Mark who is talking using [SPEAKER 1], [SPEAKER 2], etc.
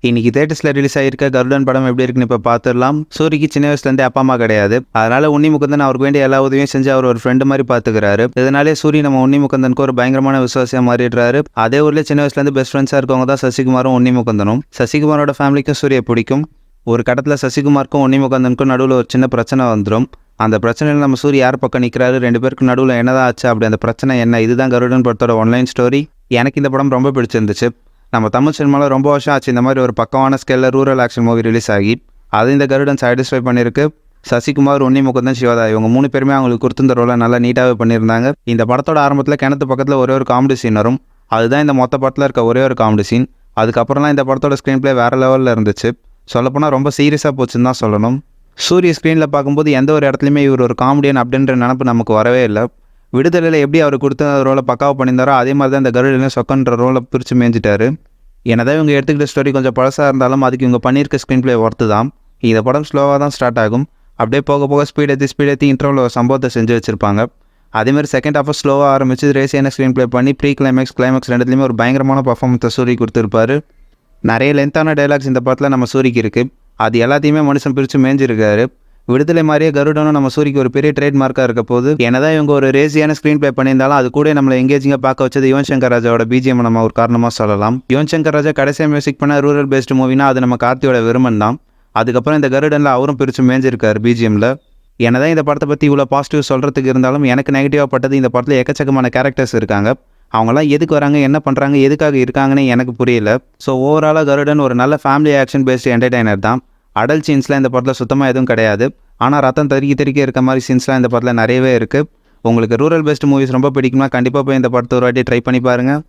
[SPEAKER 1] இன்னைக்கு தேட்டர்ஸ்ல ரிலீஸ் ஆகிருக்க கருடன் படம் எப்படி இருக்குன்னு இப்போ பார்த்துடலாம். சூரிக்கு சின்ன வயசுலேருந்தே அப்பா அம்மா கிடையாது. அதனால உன்னி முகுந்தன் அவருக்கு வேண்டிய எல்லா உதவியும் செஞ்சு அவர் ஒரு ஃப்ரெண்டு மாதிரி பார்த்துக்கிறாரு. இதனாலே சூரி நம்ம உன்னி முகுந்தனுக்கு ஒரு பயங்கரமான விசுவாசியாக மாறிடுறாரு. அதே ஊர்ல சின்ன வயசுலேருந்து பெஸ்ட் ஃப்ரெண்ட்ஸாக இருக்கவங்க தான் சசிகுமாரும் உன்னி முகுந்தனும். சசிகுமாரோட ஃபேமிலிக்கும் சூரியை பிடிக்கும். ஒரு கட்டத்தில் சசிகுமாருக்கும் உன்னி முகுந்தனுக்கும் நடுவில் ஒரு சின்ன பிரச்சனை வந்துடும். அந்த பிரச்சனையில் நம்ம சூரி யார் பக்கம் நிற்கிறாரு, ரெண்டு பேருக்கு நடுவில் என்னதான் ஆச்சு, அப்படி அந்த பிரச்சனை என்ன, இதுதான் கருடன் படத்தோட ஒன்லைன் ஸ்டோரி. எனக்கு இந்த படம் ரொம்ப பிடிச்சிருந்துச்சு. நம்ம தமிழ் சினிமாவில் ரொம்ப வருஷம் ஆச்சு இந்த மாதிரி ஒரு பக்கமான ஸ்கேலில் ரூரல் ஆக்ஷன் மூவி ரிலீஸ் ஆகி. அது இந்த கருடன் சாட்டிஸ்ஃபை பண்ணியிருக்கு. சசிகுமார், உன்னி முகுந்தன், சிவதா இவங்க 3 பேருமே அவங்களுக்கு கொடுத்துருந்த ரோலை நல்லா நீட்டாகவே பண்ணியிருந்தாங்க. இந்த படத்தோட ஆரம்பத்தில் கிணத்து பக்கத்தில் ஒரே ஒரு காமெடி சீன் வரும். அதுதான் இந்த மொத்த படத்தில் இருக்க ஒரே ஒரு காமெடி சீன். அதுக்கப்புறம்லாம் இந்த படத்தோட ஸ்க்ரீன் பிளே வேறு லெவலில் இருந்துச்சு. சொல்லப்போனால் ரொம்ப சீரியஸாக போச்சுன்னு தான் சொல்லணும். சூரிய ஸ்க்ரீனில் பார்க்கும்போது எந்த ஒரு இடத்துலையுமே இவர் ஒரு காமெடியன் அப்படின்ற நினப்பு நமக்கு வரவே இல்லை. விடுதலையில் எப்படி அவர் கொடுத்த ரோலை பக்காவாக பண்ணியிருந்தாரோ அதே மாதிரி தான் இந்த கருடனையும் சொக்கன்ற ரோலை பிரித்து மேய்ஞ்சிட்டாரு. என்னதான் இவங்க எடுத்துக்கிட்ட ஸ்டோரி கொஞ்சம் பழசாக இருந்தாலும் அதுக்கு இவங்க பண்ணியிருக்க ஸ்க்ரீன் பிளே ஒர்த்து தான். இந்த படம் ஸ்லோவாக தான் ஸ்டார்ட் ஆகும். அப்படியே போக போக ஸ்பீட் ஏற்றி இன்ட்ரோவில் ஒரு சம்பவத்தை செஞ்சு வச்சுருப்பாங்க. அதேமாதிரி செகண்ட் ஹாஃப் ஸ்லோவாக ஆரம்பிச்சு ரேசியான ஸ்க்ரீன் பிளே பண்ணி ப்ரீ கிளைமேக்ஸ் ரெண்டுலேயுமே ஒரு பயங்கரமான பர்ஃபார்மன்ஸை சூரி கொடுத்துருப்பாரு. நிறைய லென்த்தான டைலாக்ஸ் இந்த படத்தில் நம்ம சூரிக்கு இருக்குது. அது எல்லாத்தையுமே மனுஷன் பிரித்து மேய்ஞ்சிருக்காரு. விடுதலை மாதிரியே கருடனும் நம்ம சூரிக்கு ஒரு பெரிய ட்ரேட் மார்க்காக இருக்க போது. என்னதான் இவங்க ஒரு ரேசியான ஸ்க்ரீன் பிளே பண்ணியிருந்தாலும் அது கூட நம்மளை எங்கேஜிங்காக பார்க்க வச்சது யுவன் சங்கர் ராஜாவோட பிஜிஎம் நம்ம ஒரு காரணமாக சொல்லலாம். யுவன் சங்கர் ராஜா கடைசியாக மியூசிக் பண்ண ரூரல் பேஸ்டு மூவினா அது நம்ம கார்த்தியோட விரும்பன் தான். அதுக்கப்புறம் இந்த கருடனில் அவரும் பிரித்து மேய்ஞ்சிருக்காரு பிஜிஎம்மில். என்னதான் இந்த படத்தை பற்றி இவ்வளோ பாசிட்டிவ் சொல்கிறதுக்கு இருந்தாலும் எனக்கு நெகட்டிவாக பட்டது இந்த படத்தில் எக்கச்சக்கமான கேரக்டர்ஸ் இருக்காங்க. அவங்களாம் எதுக்கு வராங்க, என்ன பண்ணுறாங்க, எதுக்காக இருக்காங்கன்னு எனக்கு புரியல. ஸோ ஓவராலாக கருடன் ஒரு நல்ல ஃபேமிலி ஆக்ஷன் பேஸ்டு என்டர்டைனர் தான். அடல்ட் சீன்ஸ்லாம் இந்த படத்தில் சுத்தமாக எதுவும் கிடையாது. ஆனால் ரத்தம் தெறிக்க இருக்க மாதிரி சீன்ஸ்லாம் இந்த படத்தில் நிறையவே இருக்குது. உங்களுக்கு ரூரல் பேஸ்டு மூவிஸ் ரொம்ப பிடிக்கும்னா கண்டிப்பாக போய் இந்த படத்தை ஒரு வாட்டி ட்ரை பண்ணி பாருங்கள்.